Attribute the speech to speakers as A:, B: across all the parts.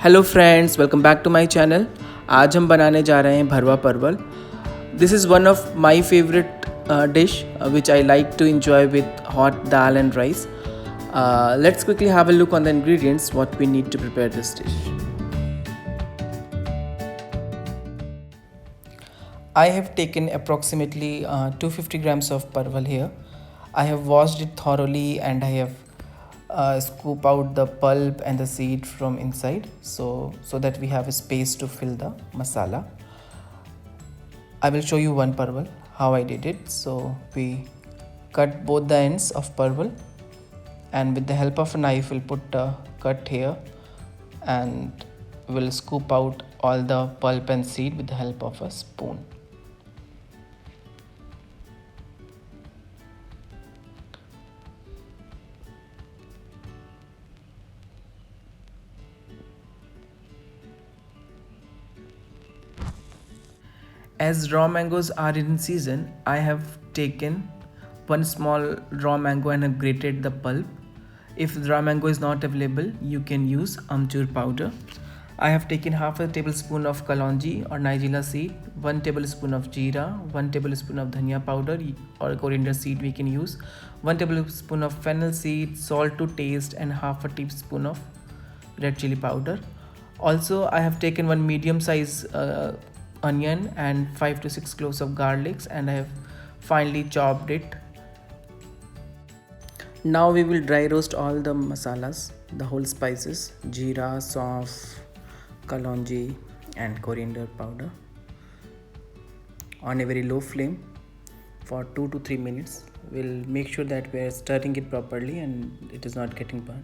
A: Hello friends, welcome back to my channel. आज हम बनाने जा रहे हैं भरवा परवल। This is one of my favourite dish which I like to enjoy with hot dal and rice. Let's quickly have a look on the ingredients what we need to prepare this dish. I have taken approximately 250 grams of parval here. I have washed it thoroughly and I have scoop out the pulp and the seed from inside so that we have a space to fill the masala. I will show you one parval how I did it. So we cut both the ends of parval and with the help of a knife we'll put a cut here and we'll scoop out all the pulp and seed with the help of a spoon. As raw mangoes are in season, I have taken one small raw mango and have grated the pulp. If the raw mango is not available, you can use amchur powder. I have taken half a tablespoon of kalonji or nigella seed, 1 tablespoon of jeera, 1 tablespoon of dhania powder or coriander seed we can use, 1 tablespoon of fennel seed, salt to taste and half a teaspoon of red chili powder. Also, I have taken one medium size onion and 5 to 6 cloves of garlics and I have finely chopped it. Now we will dry roast all the masalas, the whole spices, jeera, sauf, kalonji and coriander powder on a very low flame for 2 to 3 minutes. We'll make sure that we are stirring it properly and it is not getting burnt.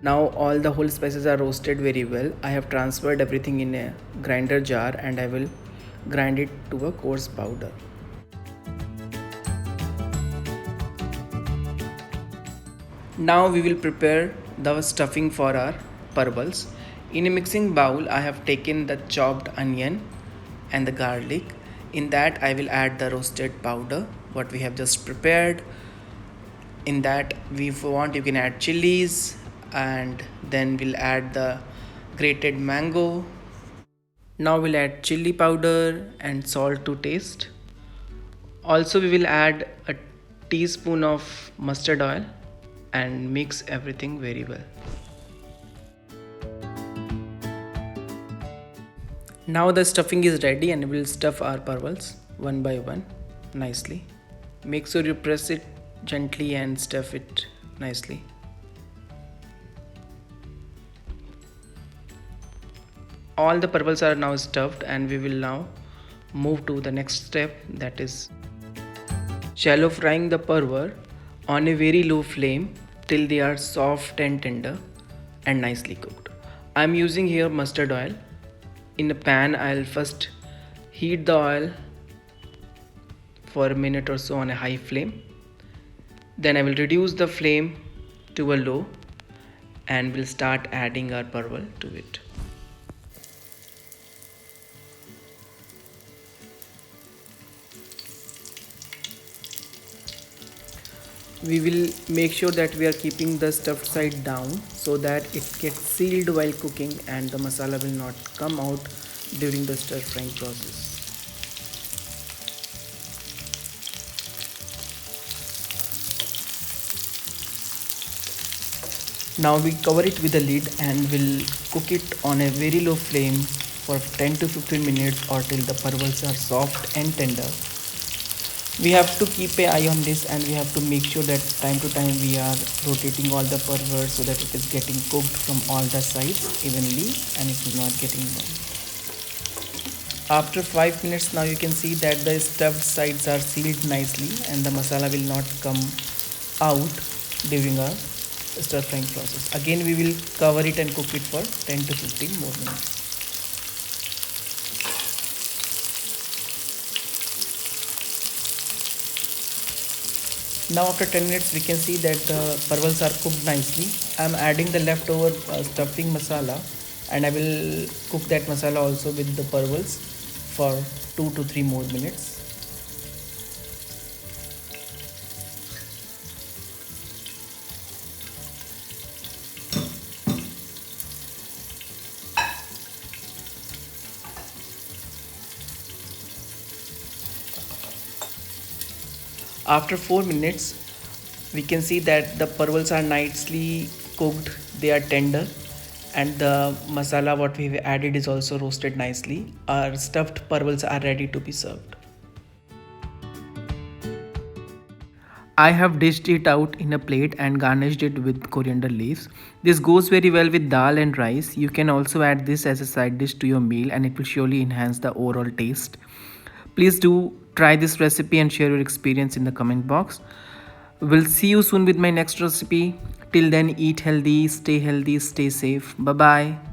A: Now all the whole spices are roasted very well. I have transferred everything in a grinder jar and I will grind it to a coarse powder. Now we will prepare the stuffing for our parvals. In a mixing bowl, I have taken the chopped onion and the garlic. In that I will add the roasted powder what we have just prepared. In that, if you want, you can add chilies and then we'll add the grated mango. Now we'll add chili powder and salt to taste. Also, we will add a teaspoon of mustard oil and mix everything very well. Now the stuffing is ready and we'll stuff our parvals one by one nicely. Make sure you press it gently and stuff it nicely. All the parvals are now stuffed and we will now move to the next step, that is shallow frying the parval on a very low flame till they are soft and tender and nicely cooked. I am using here mustard oil. In a pan, I'll first heat the oil for a minute or so on a high flame. Then I will reduce the flame to a low and will start adding our parval to it. We will make sure that we are keeping the stuffed side down so that it gets sealed while cooking and the masala will not come out during the stir frying process. Now we cover it with a lid and we'll cook it on a very low flame for 10 to 15 minutes or till the parvals are soft and tender. We have to keep an eye on this and we have to make sure that time to time we are rotating all the parvals so that it is getting cooked from all the sides evenly and it is not getting burnt. After 5 minutes now you can see that the stuffed sides are sealed nicely and the masala will not come out during our stir frying process. Again we will cover it and cook it for 10 to 15 more minutes. Now after 10 minutes we can see that the parvals are cooked nicely. I am adding the leftover stuffing masala, and I will cook that masala also with the parvals for 2 to 3 more minutes. After 4 minutes we can see that the parvals are nicely cooked, they are tender, and the masala what we have added is also roasted nicely. Our stuffed parvals are ready to be served. I have dished it out in a plate and garnished it with coriander leaves. This goes very well with dal and rice. You can also add this as a side dish to your meal and it will surely enhance the overall taste. Please do try this recipe and share your experience in the comment box. We'll see you soon with my next recipe. Till then, eat healthy, stay safe. Bye bye.